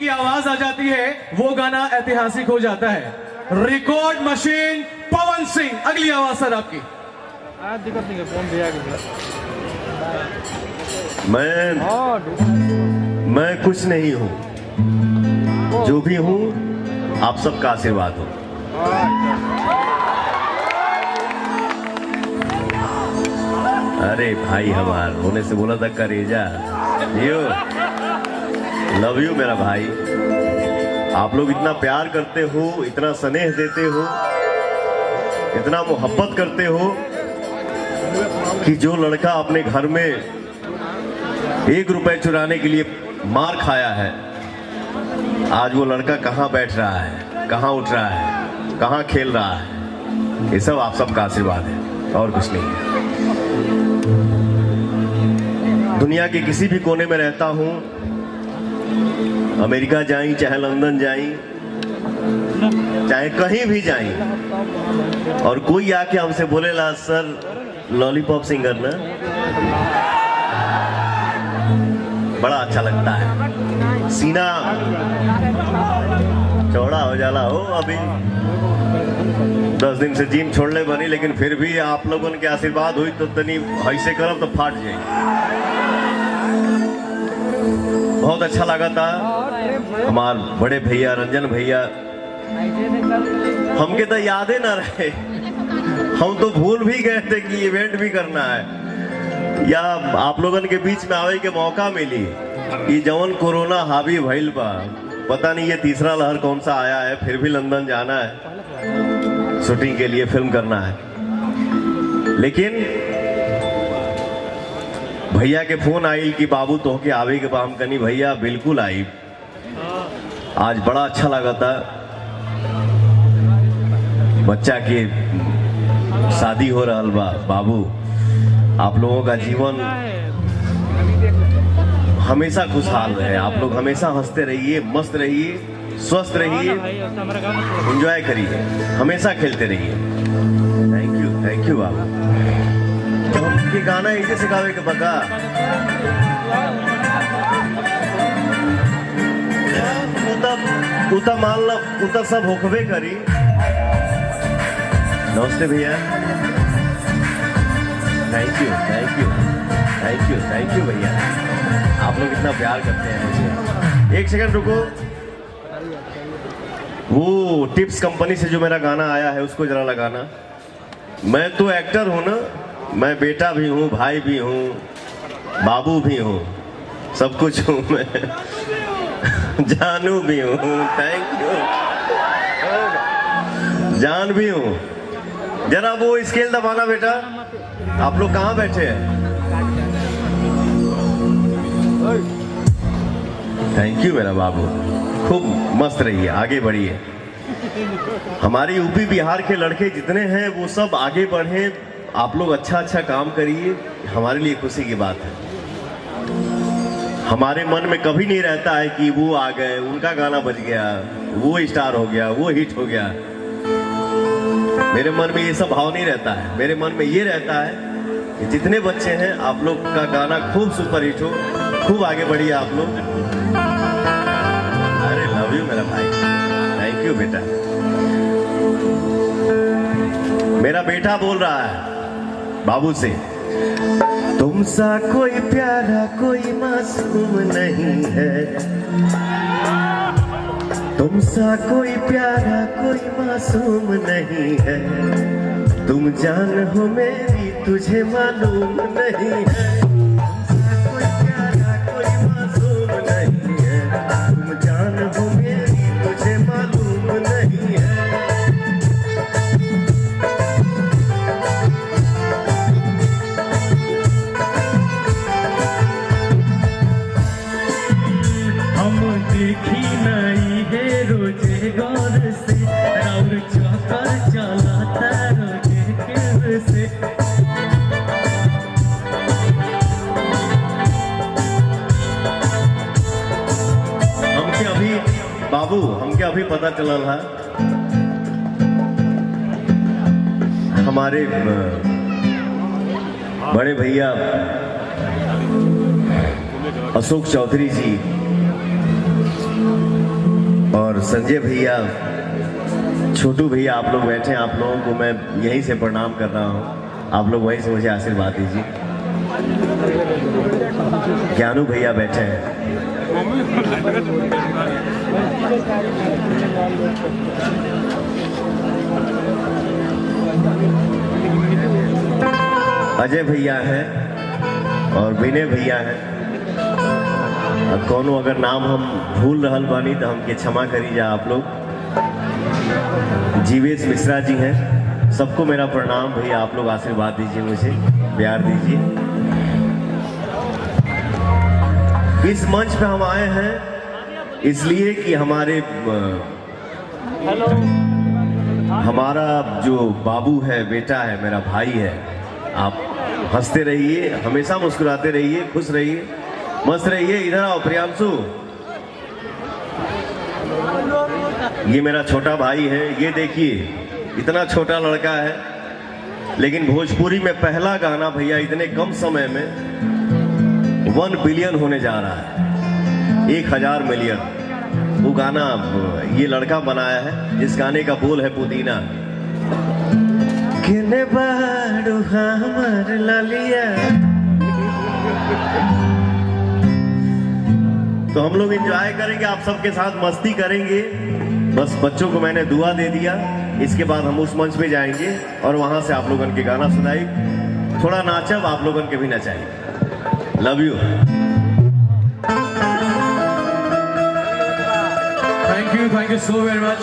की आवाज आ जाती है वो गाना ऐतिहासिक हो जाता है। रिकॉर्ड मशीन पवन सिंह, अगली आवाज सर आपकी। मैं कुछ नहीं हूं, जो भी हूं आप सबका आशीर्वाद हो। अरे भाई हमार होने से बोला था करेजा यो, लव यू मेरा भाई। आप लोग इतना प्यार करते हो, इतना स्नेह देते हो, इतना मोहब्बत करते हो कि जो लड़का अपने घर में 1 रुपए चुराने के लिए मार खाया है, आज वो लड़का कहाँ बैठ रहा है, कहाँ उठ रहा है, कहाँ खेल रहा है। ये सब आप सबका आशीर्वाद है और कुछ नहीं है। दुनिया के किसी भी कोने में रहता हूं, अमेरिका जाई चाहे लंदन जाई चाहे कहीं भी जाई, और कोई आके हमसे बोलेला सर लॉलीपॉप सिंगर ना, बड़ा अच्छा लगता है, सीना चौड़ा हो जाला हो। अभी 10 दिन से जिम छोड़ने बनी, लेकिन फिर भी आप लोगों के आशीर्वाद हुई तो तनी ऐसे करब तो फाट जाए। बहुत अच्छा लगा था। हमार बड़े भैया रंजन भैया, हमके तो यादें ना रहे, हम तो भूल भी गए थे कि इवेंट भी करना है या आप लोगों के बीच में आवे के मौका मिली। ये जवन कोरोना हावी भइल बा, पता नहीं ये तीसरा लहर कौन सा आया है, फिर भी लंदन जाना है शूटिंग के लिए, फिल्म करना है। लेकिन भैया के फोन आई कि बाबू तो के आवे के बाम कनी, भैया बिल्कुल आई। आज बड़ा अच्छा लगा था। बच्चा के शादी हो रहा बा, बाबू आप लोगों का जीवन हमेशा खुशहाल रहे, आप लोग हमेशा हंसते रहिए, मस्त रहिए, स्वस्थ रहिए, एंजॉय करिए, हमेशा खेलते रहिए। थैंक यू बाबू। तो हमके गाना ऐसे सिखावे के बका उता मान लो, उता सब होकबे करी। नमस्ते भैया, थैंक यू भैया, आप लोग इतना प्यार करते हैं मुझे। 1 सेकंड रुको, वो टिप्स कंपनी से जो मेरा गाना आया है उसको जरा लगाना। मैं तो एक्टर हूं ना, मैं बेटा भी हूं, भाई भी हूं, बाबू भी हूं, सब कुछ हूं मैं, जानू भी हूं, थैंक यू, जान भी हूं। जरा वो स्केल दबाना बेटा। आप लोग कहाँ बैठे हैं? थैंक यू मेरा बाबू, खूब मस्त रहिए, आगे बढ़िए। हमारे यूपी बिहार के लड़के जितने हैं वो सब आगे बढ़े, आप लोग अच्छा काम करिए, हमारे लिए खुशी की बात है। हमारे मन में कभी नहीं रहता है कि वो आ गए, उनका गाना बज गया, वो स्टार हो गया, वो हिट हो गया। मेरे मन में ये सब भाव नहीं रहता है। मेरे मन में ये रहता है कि जितने बच्चे हैं आप लोग का गाना खूब सुपर हिट हो, खूब आगे बढ़िए आप लोग। अरे लव यू मेरा भाई, थैंक यू बेटा। मेरा बेटा बोल रहा है बाबू से, तुमसा कोई प्यारा कोई मासूम नहीं है, तुमसा कोई प्यारा कोई मासूम नहीं है, तुम जान हो मेरी तुझे मालूम नहीं है, तुमसा कोई प्यारा कोई मासूम नहीं है, तुम जान हो मेरी तुझे मालूम नहीं है। देखी नहीं है रोजे गौर से, राउर चौकर चलाता रोजे किर से। हमके अभी बाबू, हमके अभी पता चला था, हमारे बड़े भैया अशोक चौधरी जी और संजय भैया, छोटू भैया, आप लोग बैठे हैं, आप लोगों को मैं यहीं से प्रणाम कर रहा हूँ, आप लोग वहीं से मुझे आशीर्वाद दीजिए। ज्ञानू भैया बैठे हैं, अजय भैया हैं और विनय भैया हैं। कौनो अगर नाम हम भूल रहल बानी तो हमके क्षमा करी जा आप लोग। जीवेश मिश्रा जी हैं, सबको मेरा प्रणाम भैया, आप लोग आशीर्वाद दीजिए, मुझे प्यार दीजिए। इस मंच पे हम आए हैं इसलिए कि हमारा जो बाबू है, बेटा है, मेरा भाई है। आप हंसते रहिए, हमेशा मुस्कुराते रहिए, खुश रहिए, मस्त रहिए। इधर आओ प्रियांशु, ये मेरा छोटा भाई है। ये देखिए इतना छोटा लड़का है, लेकिन भोजपुरी में पहला गाना भैया इतने कम समय में 1 बिलियन होने जा रहा है, 1000 मिलियन। वो गाना ये लड़का बनाया है, जिस गाने का बोल है पुदीना। किने बाड़ू हमर ललिया। तो हम लोग एंजॉय करेंगे, आप सबके साथ मस्ती करेंगे। बस बच्चों को मैंने दुआ दे दिया, इसके बाद हम उस मंच पे जाएंगे और वहां से आप लोगों के गाना सुनाई, थोड़ा नाचब, आप लोगों के भी नचाई। Love you. Thank you so very much.